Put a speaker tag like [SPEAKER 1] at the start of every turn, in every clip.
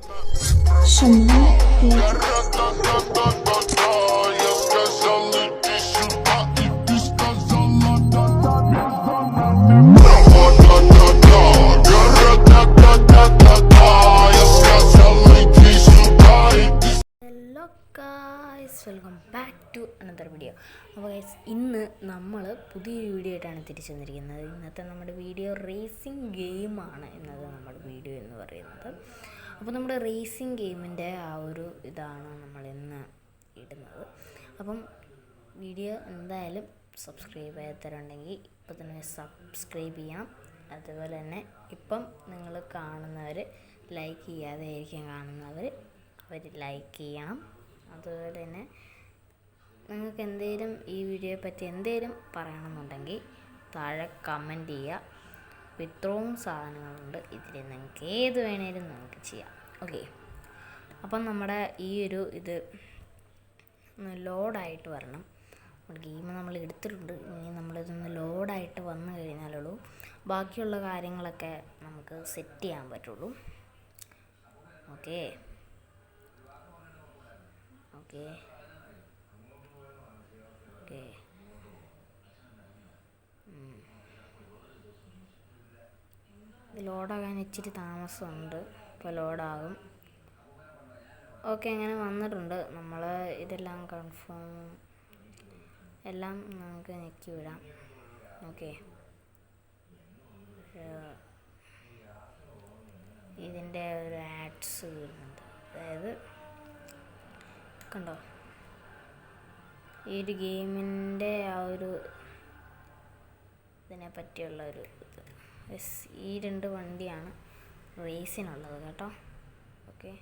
[SPEAKER 1] Guys, welcome back to another video. അപ്പോൾ guys, ഇന്ന് നമ്മൾ പുതിയൊരു വീഡിയോ ആയിട്ടാണ് തിരിച്ചു വന്നിരിക്കുന്നത്. ഇന്നത്തെ നമ്മുടെ വീഡിയോ റേസിംഗ് ഗെയിമാണ്. ഇന്നത്തെ നമ്മുടെ വീഡിയോ എന്ന് പറയുന്നത്. അപ്പോൾ നമ്മുടെ റേസിംഗ് ഗെയിമിൻ്റെ ആ ഒരു ഇതാണ് നമ്മൾ ഇന്ന് ഇടുന്നത്. അപ്പം വീഡിയോ എന്തായാലും സബ്സ്ക്രൈബ് ചെയ്യാത്തവരുണ്ടെങ്കിൽ ഇപ്പോൾ തന്നെ സബ്സ്ക്രൈബ് ചെയ്യാം. അതുപോലെ തന്നെ ഇപ്പം നിങ്ങൾ കാണുന്നവർ ലൈക്ക് ചെയ്യാതെ ആയിരിക്കും കാണുന്നവർ, അവർ ലൈക്ക് ചെയ്യണം. അതുപോലെ തന്നെ നിങ്ങൾക്ക് എന്തെങ്കിലും ഈ വീഡിയോയെ പറ്റി എന്തെങ്കിലും പറയണമെന്നുണ്ടെങ്കിൽ താഴെ കമൻറ്റ് ചെയ്യുക. അപ്പോൾ ഇത്രയും സാധനങ്ങളുണ്ട്, ഇതിൽ നിങ്ങൾക്ക് ഏത് വേണേലും നമുക്ക് ചെയ്യാം. ഓക്കെ, അപ്പം നമ്മുടെ ഈ ഒരു ഇത് ലോഡായിട്ട് വരണം. നമ്മുടെ ഗെയിം നമ്മൾ എടുത്തിട്ടുണ്ട്, ഇനി നമ്മളിതൊന്ന് ലോഡായിട്ട് വന്നു കഴിഞ്ഞാലുള്ളൂ ബാക്കിയുള്ള കാര്യങ്ങളൊക്കെ നമുക്ക് സെറ്റ് ചെയ്യാൻ പറ്റുള്ളൂ. ഓക്കെ ഓക്കെ ഓക്കെ ലോഡാകാൻ ഇച്ചിരി താമസമുണ്ട്. ഇപ്പോൾ ലോഡാകും. ഓക്കെ, അങ്ങനെ വന്നിട്ടുണ്ട്. നമ്മൾ ഇതെല്ലാം കൺഫേം എല്ലാം നമുക്ക് ഞെക്കി വിടാം. ഓക്കെ, ഇതിൻ്റെ ഒരു ആഡ്സ് വരുന്നുണ്ട്. അതായത് കണ്ടോ, ഈ ഒരു ഗെയിമിൻ്റെ ആ ഒരു ഇതിനെ പറ്റിയുള്ള ഒരു ഇത്. ഈ രണ്ട് വണ്ടിയാണ് റേസിനുള്ളത് കേട്ടോ. ഓക്കെ,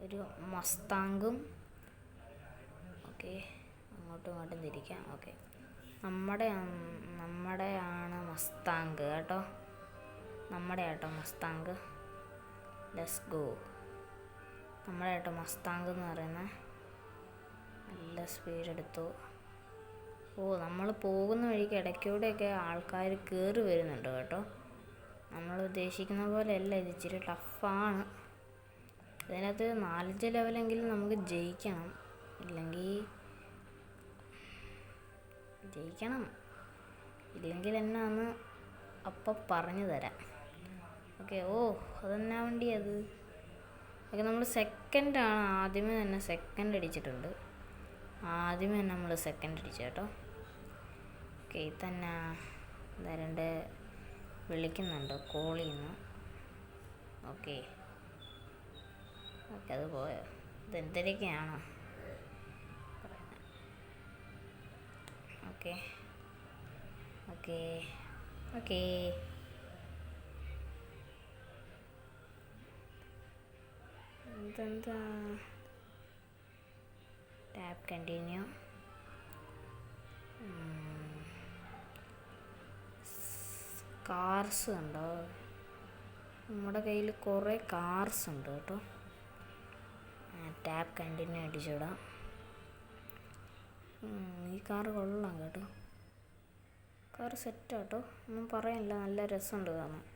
[SPEAKER 1] ഒരു മസ്താങ്കും. ഓക്കെ, അങ്ങോട്ടും ഇങ്ങോട്ടും തിരിക്കാം. ഓക്കെ, നമ്മുടെ ആണ് മസ്താങ്ക് കേട്ടോ. നമ്മുടെ ആട്ടോ മസ്താങ്ക്. Let's go. നമ്മുടെ ആട്ടോ മസ്താങ്ക് എന്ന് പറയുന്നത്. നല്ല സ്പീഡ് എടുത്തു. നമ്മൾ പോകുന്ന വഴിക്ക് ഇടയ്ക്കൂടെയൊക്കെ ആൾക്കാർ കയറി വരുന്നുണ്ട് കേട്ടോ. നമ്മൾ ഉദ്ദേശിക്കുന്ന പോലെയല്ല, ഇത് ഇച്ചിരി ടഫാണ്. ഇതിനകത്ത് 4 ലെവലെങ്കിലും നമുക്ക് ജയിക്കണം. ഇല്ലെങ്കിൽ എന്നാന്ന് അപ്പം പറഞ്ഞു തരാം. ഓക്കെ, അതെന്നാ വണ്ടി അത്? ഓക്കെ, നമ്മൾ സെക്കൻഡാണ്. ആദ്യമേ തന്നെ സെക്കൻഡ് അടിച്ചിട്ടുണ്ട്. നമ്മൾ സെക്കൻഡ് അടിച്ചു കേട്ടോ. ഓക്കെ, തന്നെ രണ്ട് വിളിക്കുന്നുണ്ട്, കോൾ ചെയ്യുന്നു. ഓക്കെ ഓക്കെ, അത് പോയോ? ഇതെന്തൊക്കെയാണ് പറയുന്നത്? ഓക്കെ ഓക്കെ ഓക്കെ ഇതെന്താ? Tap continue. കാർസ് ഉണ്ടോ? നമ്മുടെ കയ്യിൽ കുറേ കാർസ് ഉണ്ട് കേട്ടോ. ടാപ്പ് കണ്ടിന്യൂ അടിച്ചിടാം. ഈ കാറ് കൊള്ളാം കേട്ടോ. കാറ് സെറ്റാട്ടോ, ഒന്നും പറയാനില്ല. നല്ല രസമുണ്ട് കാണാൻ.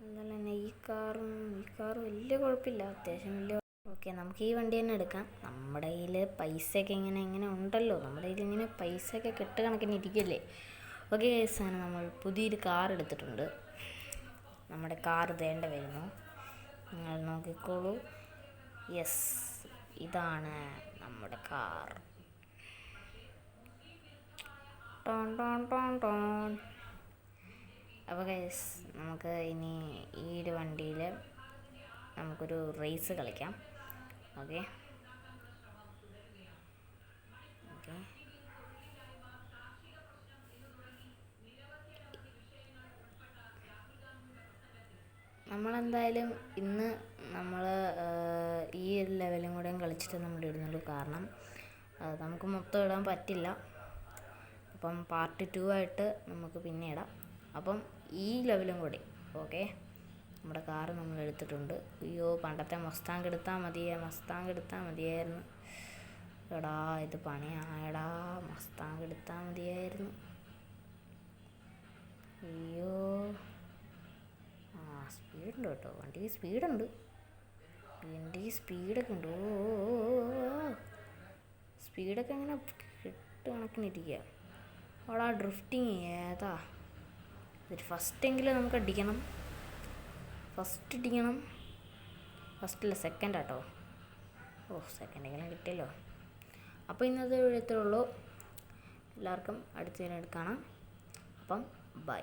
[SPEAKER 1] അതുപോലെ തന്നെ ഈ കാറ് വലിയ കുഴപ്പമില്ല, അത്യാവശ്യം വലിയ. ഓക്കെ, നമുക്ക് ഈ വണ്ടി തന്നെ എടുക്കാം. നമ്മുടെ കയ്യിൽ പൈസയൊക്കെ ഇങ്ങനെ ഉണ്ടല്ലോ. നമ്മുടെ കയ്യിൽ ഇങ്ങനെ പൈസയൊക്കെ കെട്ടുകണക്കിന് ഇരിക്കല്ലേ. ഓക്കെ ഗൈസ്, നമ്മൾ പുതിയൊരു കാർ എടുത്തിട്ടുണ്ട്. നമ്മുടെ കാർ വേണ്ട വരുന്നു, നിങ്ങൾ നോക്കിക്കോളൂ. യെസ്, ഇതാണ് നമ്മുടെ car. Tone tone tone tone. അപ്പോൾ ഗൈസ്, നമുക്ക് ഇനി ഈ ഒരു വണ്ടിയിൽ നമുക്കൊരു റേസ് കളിക്കാം. ഓക്കെ ഓക്കെ നമ്മളെന്തായാലും ഇന്ന് നമ്മൾ ഈ ഒരു ലെവലും കൂടെയും കളിച്ചിട്ട് നമ്മൾ ഇടുന്നുള്ളൂ. കാരണം നമുക്ക് മൊത്തം ഇടാൻ പറ്റില്ല. അപ്പം പാർട്ട് 2 ആയിട്ട് നമുക്ക് പിന്നെ ഇടാം. അപ്പം ഈ ലെവലും കൂടി. ഓക്കെ, നമ്മുടെ കാറ് നമ്മൾ എടുത്തിട്ടുണ്ട്. അയ്യോ, പണ്ടത്തെ മസ്താങ്ക് എടുത്താൽ മതിയായിരുന്നു. എടാ, ഇത് പണിയായടാ. മസ്താങ്ക് എടുത്താൽ മതിയായിരുന്നു. അയ്യോ, സ്പീഡ് സ്പീഡുണ്ട് കേട്ടോ, വണ്ടിക്ക് സ്പീഡുണ്ട്, വണ്ടിക്ക് സ്പീഡൊക്കെ ഉണ്ട്. ഓ സ്പീഡൊക്കെ അങ്ങനെ ഇട്ട് കണക്കിനിരിക്കുക. അവിടെ ഡ്രിഫ്റ്റിങ് ഏതാ ഇതൊരു ഫസ്റ്റെങ്കിലും നമുക്ക് അടിക്കണം. ഫസ്റ്റ് അടിക്കണം. ഫസ്റ്റല്ല സെക്കൻഡാട്ടോ. ഓ സെക്കൻഡെങ്കിലും കിട്ടിയല്ലോ. അപ്പോൾ ഇന്നത്തെ വീഡിയോ ഇത്രേ ഉള്ളൂ. എല്ലാവർക്കും അടുത്ത വീഡിയോ കാണാം. അപ്പം ബൈ.